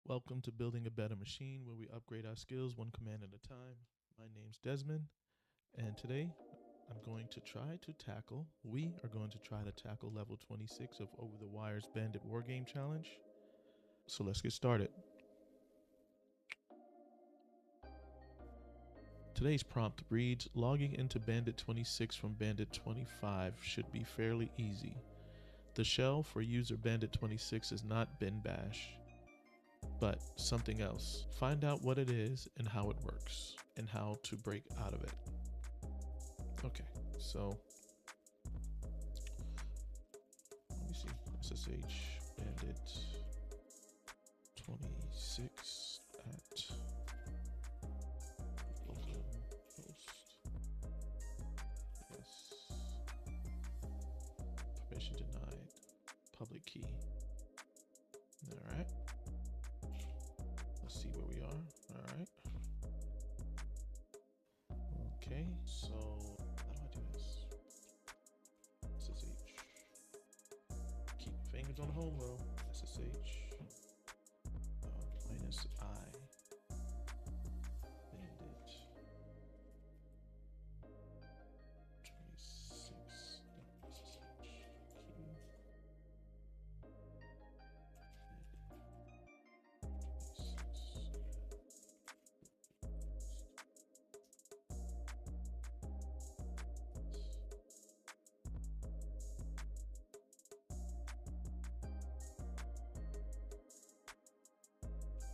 Welcome to Building a Better Machine, where we upgrade our skills one command at a time. My name's Desmond, and today we are going to try to tackle level 26 of OverTheWire's Bandit Wargame Challenge. So let's get started. Today's prompt reads, logging into Bandit 26 from Bandit 25 should be fairly easy. The shell for user Bandit 26 is not bin bash, but something else. Find out what it is and how it works and how to break out of it. Okay, so let me see. SSH Bandit 26 at localhost. Yes. Permission denied. Public key. All right. Let's see where we are. All right. Okay, so how do I do this? SSH. Keep your fingers on the home row. SSH. Minus I. Bandit. 26. SSH. Key.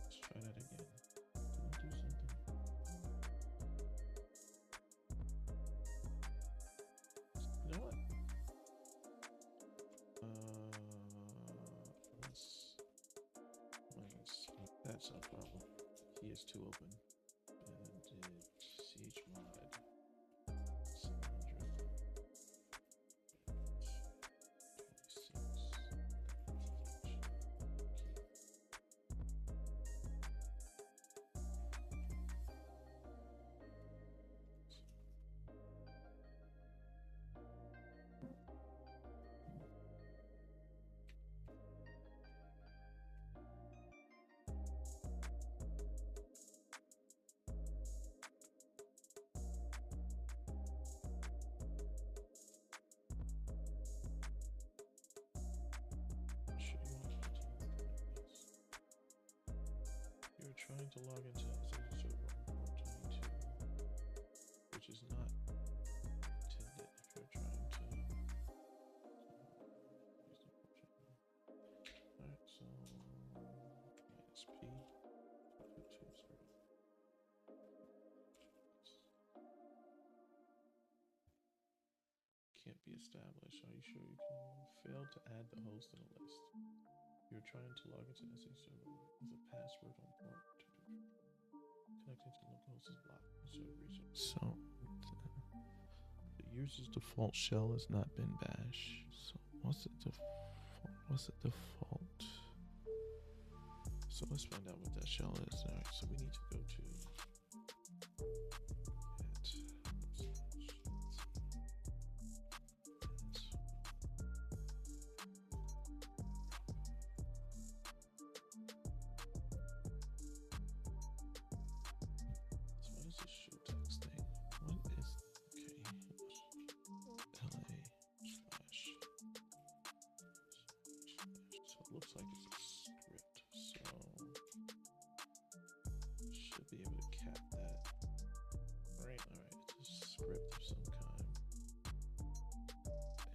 Let's try that again. Did I do something? You know what? That's no problem. He is too open. Bandit chmod 700 You're trying to log into SSH server on port 22, which is not intended if you're trying to use the Alright, so ISP 220. Can't be established. Are you sure you can fail to add the host in a list? You're trying to log into SSH server with a password on port. Connecting to localhost is blocked. So the user's default shell has not been bash. So what's the default? So let's find out what that shell is. All right, so we need to go to looks like it's a script, so should be able to cap that. Right, all right, it's a script of some kind.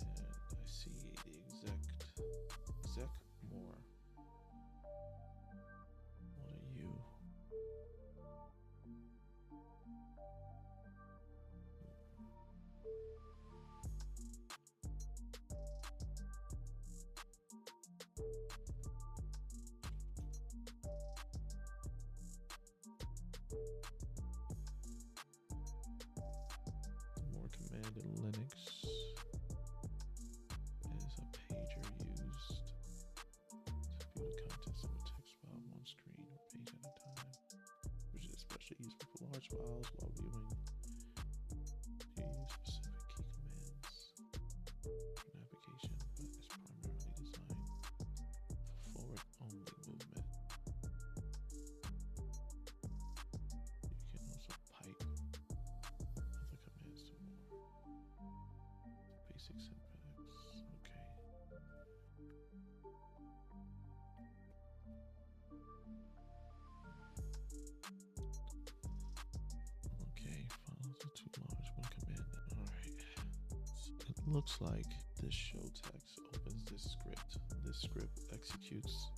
And I see the exec more. What are you? More command in Linux is a pager used to view the contents of a text file on one screen or page at a time, which is especially useful for large files while viewing. You use specific key commands for navigation, but is primarily designed for forward-only movement. Okay, files are too large. One command. All right. So it looks like this show text opens this script. This script executes,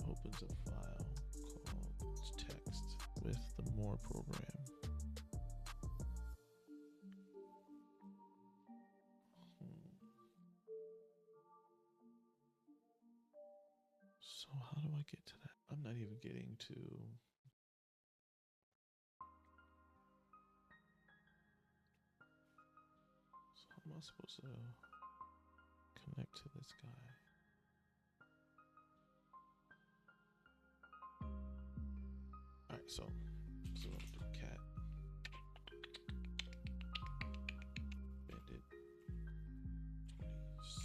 opens a file called text with the more program. So how do I get to that? I'm not even getting to. So how am I supposed to connect to this guy? All right, so I'm gonna do cat bandit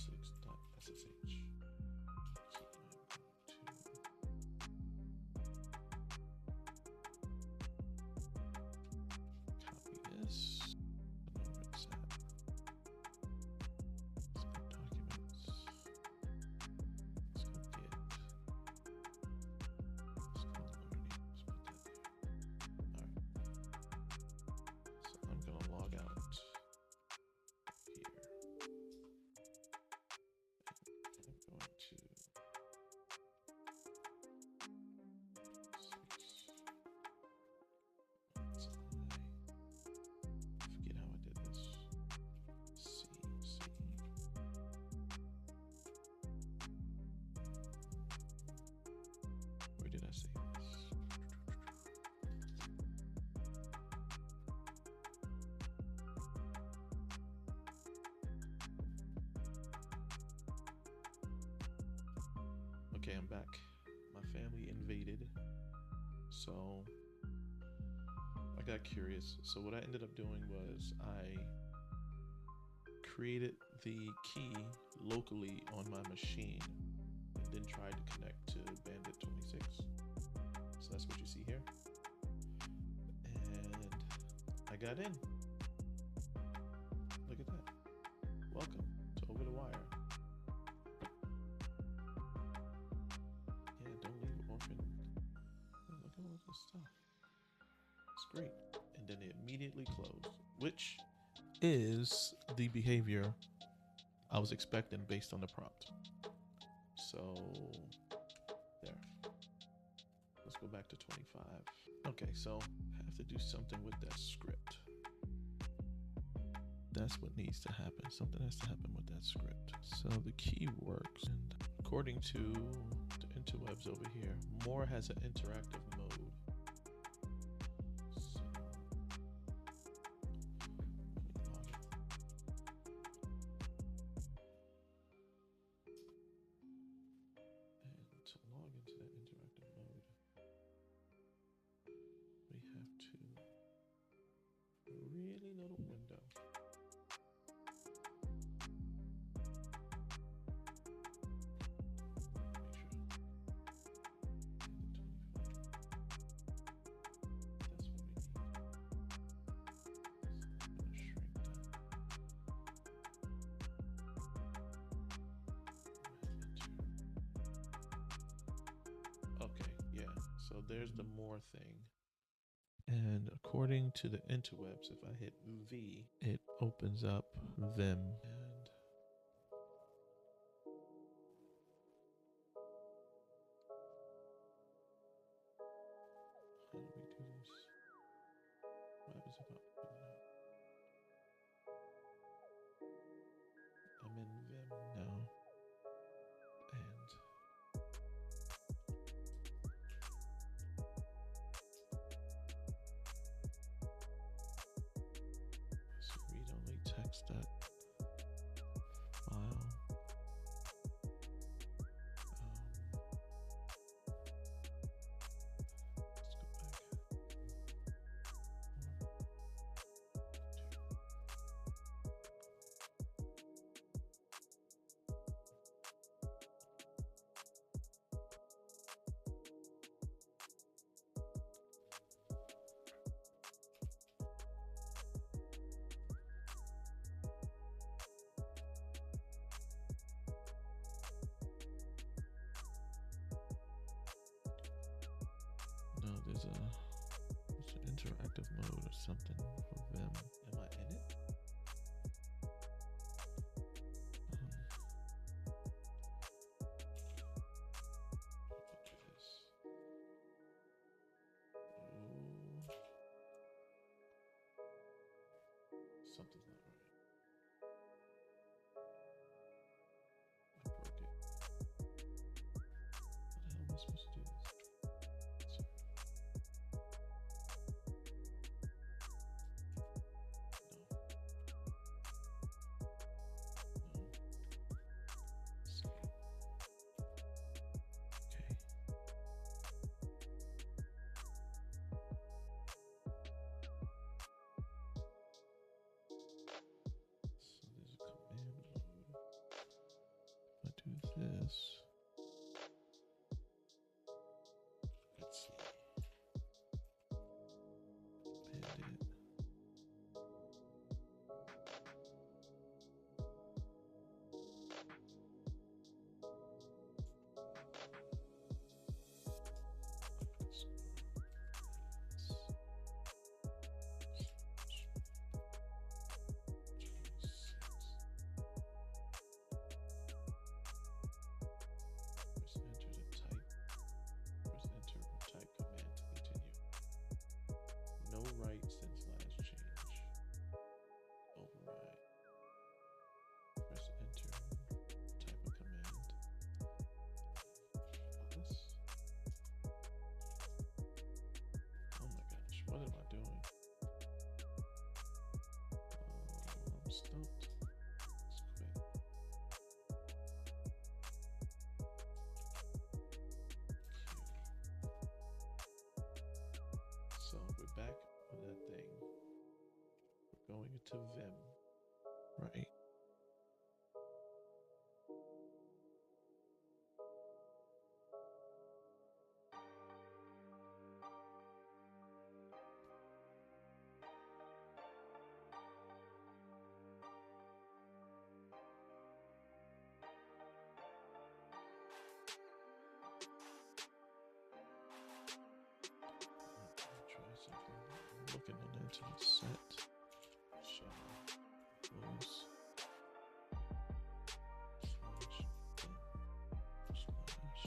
26.ssh. Okay, I'm back. My family invaded, so I got curious. So what I ended up doing was I created the key locally on my machine and then tried to connect to Bandit 26. So that's what you see here. And I got in. Look at that. Welcome to OverTheWire. Stuff. It's great. And then it immediately closed, which is the behavior I was expecting based on the prompt. So there. Let's go back to 25. Okay, so I have to do something with that script. That's what needs to happen. Something has to happen with that script. So the key works, and according to the interwebs over here, more has an interactive mode. So there's the more thing. And according to the interwebs, if I hit V, it opens up Vim. And how do we do this? What happens if I open it up? I'm in Vim now. And read-only text that file. something for them. Am I in it? Do this. Oh, something's not right. I broke it. How the hell am I supposed to do this? This. Let's see. Bandit. Right since last change. Override. Press enter. Type a command. This. Oh my gosh, what am I doing? I'm stumped. Let's quit. So we're back on that thing. We're going into Vim, right? Looking on the internet set. Shadow. Close. Slash. Slash.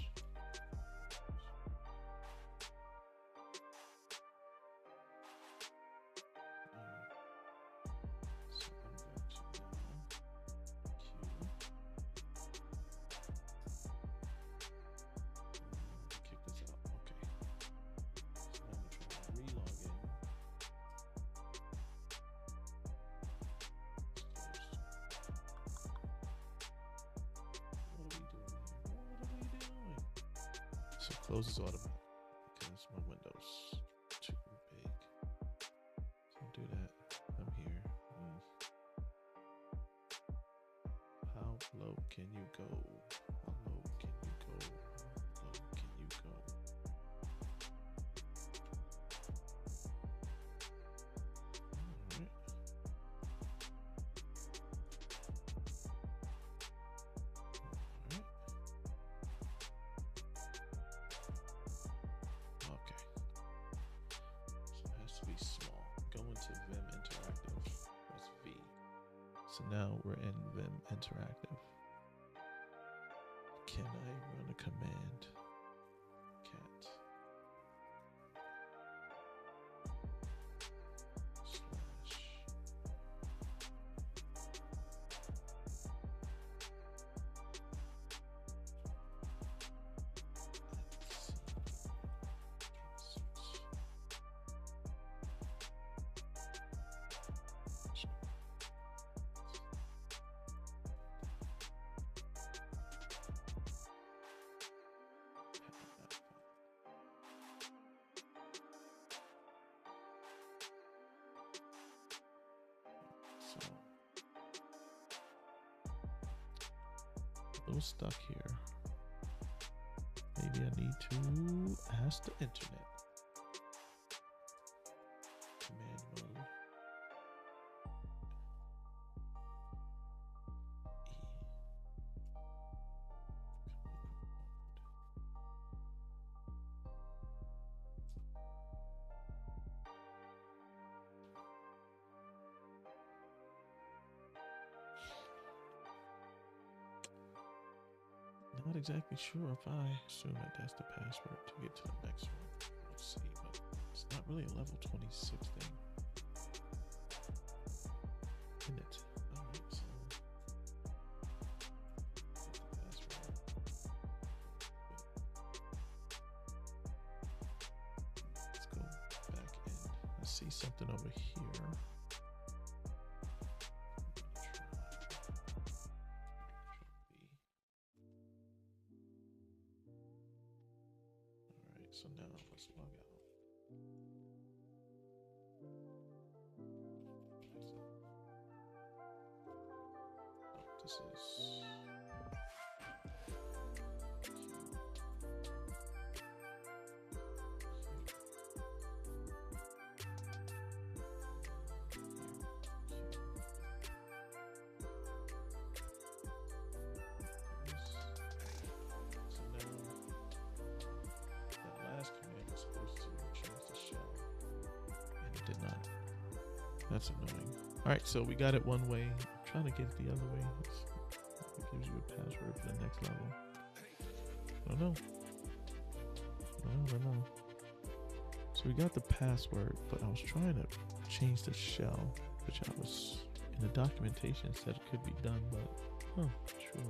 So I'm going to now kick this out. Okay. So now I'm trying to relog in. So close is automatic because my window's too big. So do that. I'm here. How low can you go? How low can you go? How low can you go? Alright. Okay. So it has to be small. Go into Vim Interactive. Press V. So now we're in Vim Interactive. Can I run a command? Cat. Slash. So a little stuck here. Maybe I need to ask the internet. Command mode. Not exactly sure if I assume that that's the password to get to the next one. Let's see, but it's not really a level 26 thing. Isn't it? Alright, so that's the password. Let's go back in. I see something over here. So now let's log out. Oh, this is That's annoying. All right, so we got it one way. I'm trying to get it the other way. It gives you a password for the next level. I don't know. I don't know. So we got the password, but I was trying to change the shell, which I was in the documentation said it could be done, but sure.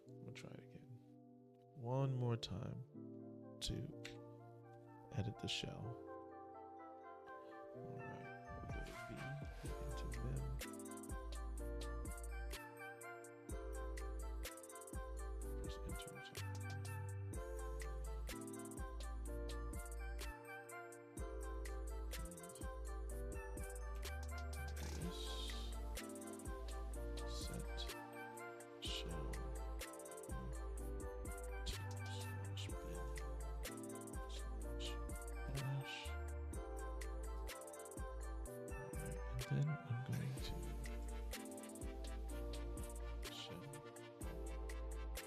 I'm gonna try it again. One more time to edit the shell. All right, we go to V, into Vim. Press enter. This set shell. Then I'm going to show.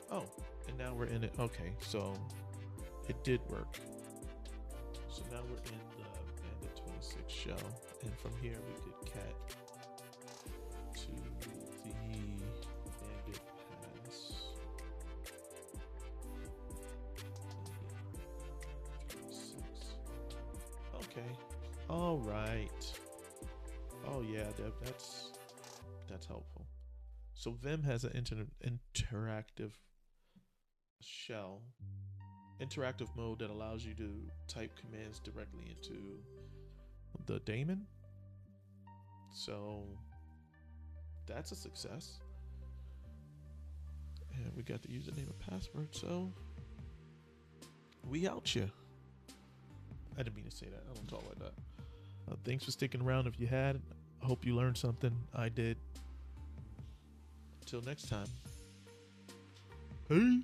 Oh, and now we're in it. Okay, so it did work. So now we're in the Bandit 26 shell, and from here we could cat to the Bandit pass. Okay. All right. Oh yeah, that's helpful. So Vim has an interactive shell, interactive mode that allows you to type commands directly into the daemon. So that's a success. And we got the username and password, so we out here. I didn't mean to say that. I don't talk like that. Thanks for sticking around if you had. I hope you learned something. I did. Until next time. Peace.